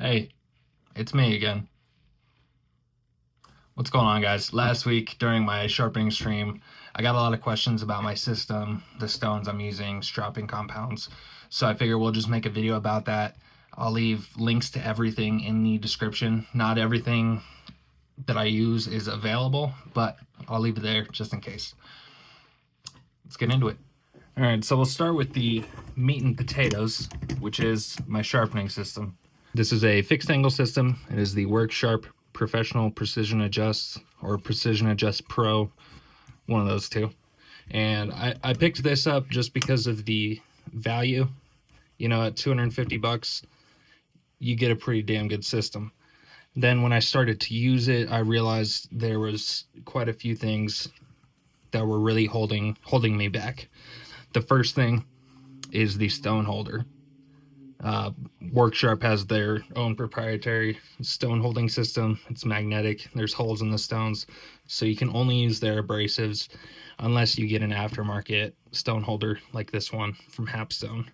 Hey, it's me again. What's going on, guys? Last week during my sharpening stream, I got a lot of questions about my system, the stones I'm using, stropping compounds. So I figure we'll just make a video about that. I'll leave links to everything in the description. Not everything that I use is available, but I'll leave it there just in case. Let's get into it. All right, so we'll start with the meat and potatoes, which is my sharpening system. This is a fixed angle system. It is the Work Sharp Professional Precision Adjust or Precision Adjust Pro, one of those two. And I picked this up just because of the value. You know, at 250 bucks, you get a pretty damn good system. Then when I started to use it, I realized there was quite a few things that were really holding me back. The first thing is the stone holder. Worksharp has their own proprietary stone holding system. It's magnetic. There's holes in the stones, so you can only use their abrasives unless you get an aftermarket stone holder like this one from Hapstone.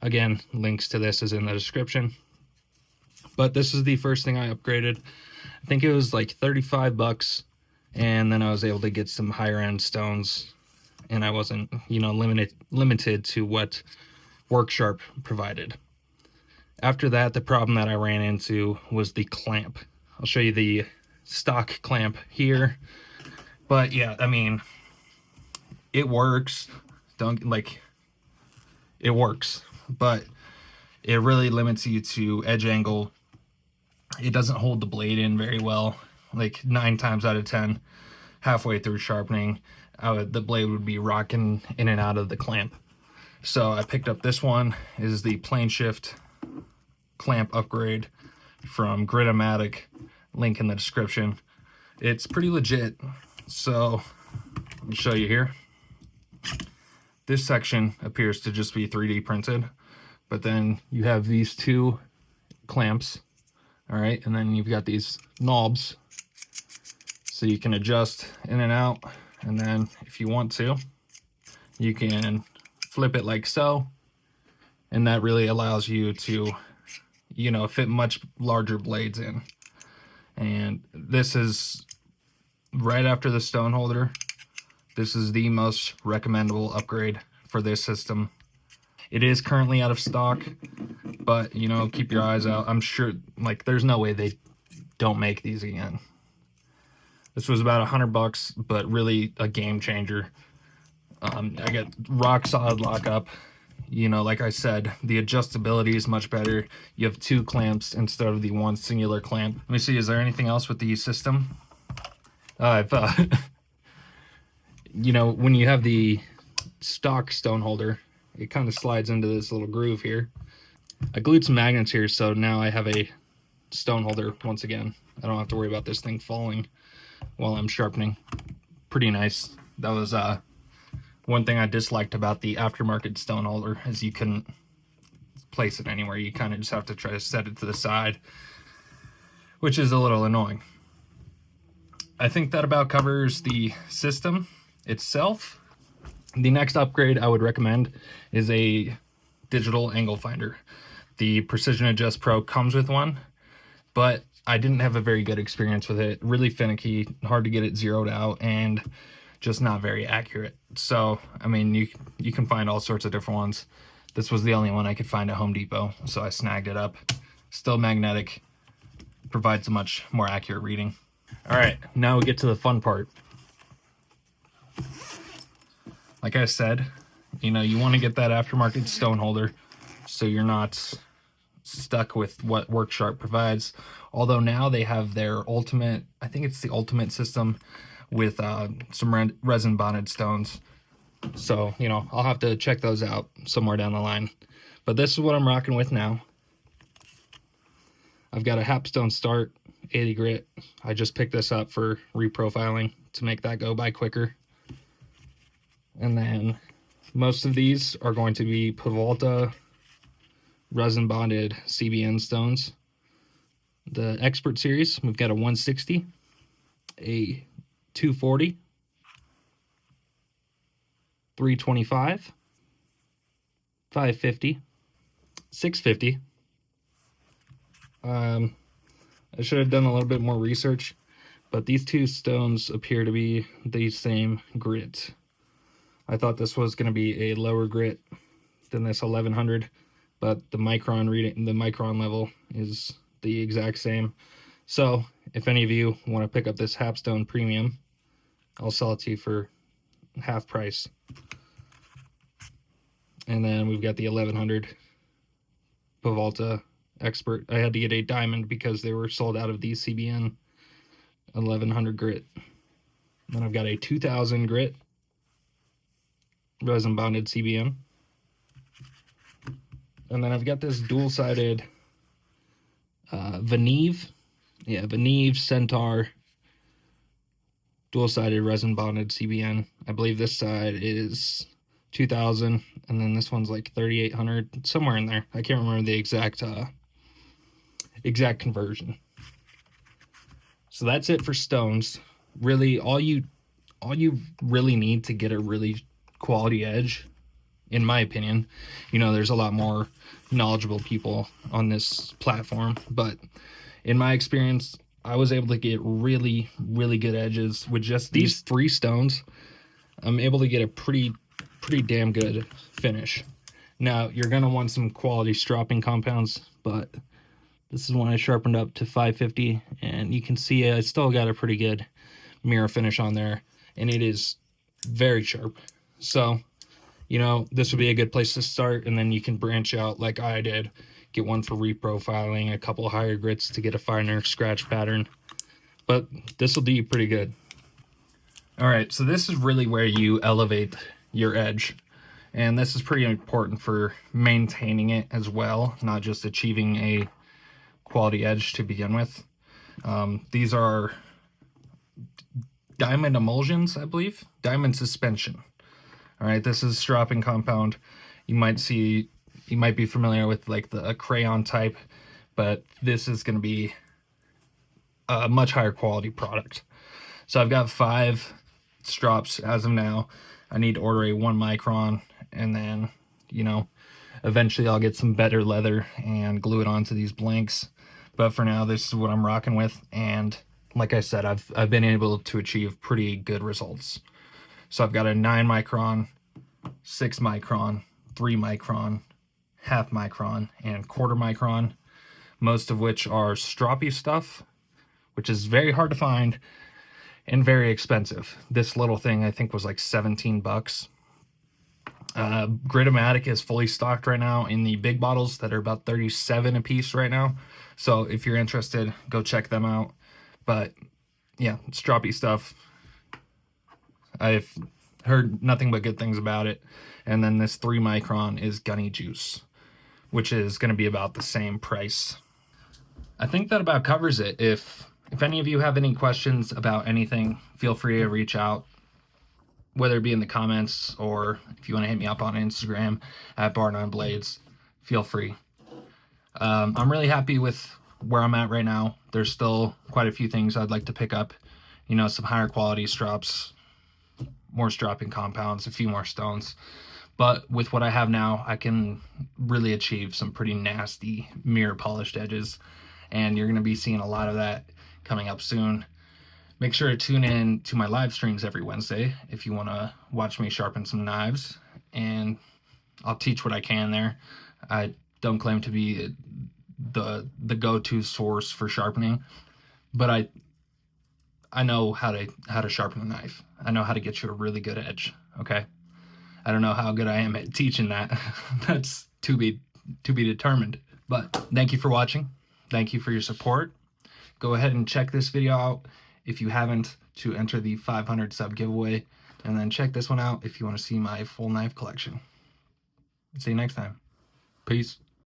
Again, links to this is in the description. But this is the first thing I upgraded. I think it was like 35 bucks, and then I was able to get some higher end stones, and I wasn't, limited to what Worksharp provided. After that, the problem that I ran into was the clamp. I'll show you the stock clamp here. But yeah, I mean, it works. It works, but it really limits you to edge angle. It doesn't hold the blade in very well. Like 9 times out of 10, halfway through sharpening, the blade would be rocking in and out of the clamp. So I picked up this one. It is the plane shift clamp upgrade from Gritomatic, link in the description. It's pretty legit. So let me show you here. This section appears to just be 3D printed, but then you have these two clamps, all right, and then you've got these knobs so you can adjust in and out, and then if you want to, you can flip it like so, and that really allows you to fit much larger blades in. And this is right after the stone holder. This is the most recommendable upgrade for this system. It is currently out of stock, but keep your eyes out. I'm sure, there's no way they don't make these again. This was about 100 bucks, but really a game changer. I got rock solid lockup. Like I said, the adjustability is much better. You have 2 clamps instead of the one singular clamp. Let me see, is there anything else with the system? When you have the stock stone holder, it kind of slides into this little groove here. I glued some magnets here, so now I have a stone holder once again. I don't have to worry about this thing falling while I'm sharpening. Pretty nice. That was one thing I disliked about the aftermarket stone holder is you couldn't place it anywhere. You kind of just have to try to set it to the side, which is a little annoying. I think that about covers the system itself. The next upgrade I would recommend is a digital angle finder. The Precision Adjust Pro comes with one, but I didn't have a very good experience with it. Really finicky, hard to get it zeroed out, and just not very accurate. So, I mean, you can find all sorts of different ones. This was the only one I could find at Home Depot, so I snagged it up. Still magnetic, provides a much more accurate reading. All right, now we get to the fun part. Like I said, you want to get that aftermarket stone holder so you're not stuck with what Worksharp provides. Although now they have their ultimate, I think it's the ultimate system with some resin bonded stones. So, I'll have to check those out somewhere down the line. But this is what I'm rocking with now. I've got a Hapstone Start 80 grit. I just picked this up for reprofiling to make that go by quicker. And then most of these are going to be Pavolta resin bonded CBN stones. The Expert series, we've got a 160, a 240, 325, 550, 650, I should have done a little bit more research, but these two stones appear to be the same grit. I thought this was going to be a lower grit than this 1100, but the micron reading, the micron level is the exact same. So if any of you want to pick up this Hapstone Premium, I'll sell it to you for half price. And then we've got the 1100 Pavolta Expert. I had to get a diamond because they were sold out of the CBN 1100 grit. Then I've got a 2000 grit resin bonded CBN. And then I've got this dual-sided Veneve. Yeah, Veneve Centaur dual-sided resin bonded CBN. I believe this side is 2000, and then this one's like 3800, somewhere in there. I can't remember the exact conversion. So that's it for stones. Really, all you really need to get a really quality edge, in my opinion. You know, there's a lot more knowledgeable people on this platform, but in my experience, I was able to get really good edges with just these 3 stones. I'm able to get a pretty damn good finish. Now, you're gonna want some quality stropping compounds, but this is one I sharpened up to 550, and you can see I still got a pretty good mirror finish on there, and it is very sharp. So, you know, this would be a good place to start, and then you can branch out like I did. Get one for reprofiling, a couple higher grits to get a finer scratch pattern. But this will do you pretty good. All right, so this is really where you elevate your edge. And this is pretty important for maintaining it as well, not just achieving a quality edge to begin with. These are diamond emulsions, I believe. Diamond suspension. All right, this is stropping compound. You might be familiar with like the crayon type, but this is going to be a much higher quality product. So I've got 5 strops as of now. I need to order a 1 micron, and then, you know, eventually I'll get some better leather and glue it onto these blanks. But for now, this is what I'm rocking with, and like I said, I've been able to achieve pretty good results. So I've got a 9 micron, 6 micron, 3 micron, half micron, and quarter micron, most of which are Stroppy Stuff, which is very hard to find and very expensive. This little thing I think was like 17 bucks. Gritomatic is fully stocked right now in the big bottles that are about 37 a piece right now. So if you're interested, go check them out. But yeah, Stroppy Stuff, I've heard nothing but good things about it. And then this 3 micron is Gunny Juice, which is going to be about the same price. I think that about covers it. If any of you have any questions about anything, feel free to reach out, whether it be in the comments or if you want to hit me up on Instagram at @BarnOnBlades, feel free. I'm really happy with where I'm at right now. There's still quite a few things I'd like to pick up, you know, some higher quality strops, more stropping compounds, a few more stones. But with what I have now, I can really achieve some pretty nasty mirror polished edges, and you're going to be seeing a lot of that coming up soon. Make sure to tune in to my live streams every Wednesday if you want to watch me sharpen some knives, and I'll teach what I can there. I don't claim to be the go-to source for sharpening, but I know how to sharpen a knife. I know how to get you a really good edge, okay? I don't know how good I am at teaching that. That's to be determined. But thank you for watching. Thank you for your support. Go ahead and check this video out if you haven't to enter the 500 sub giveaway. And then check this one out if you want to see my full knife collection. See you next time. Peace.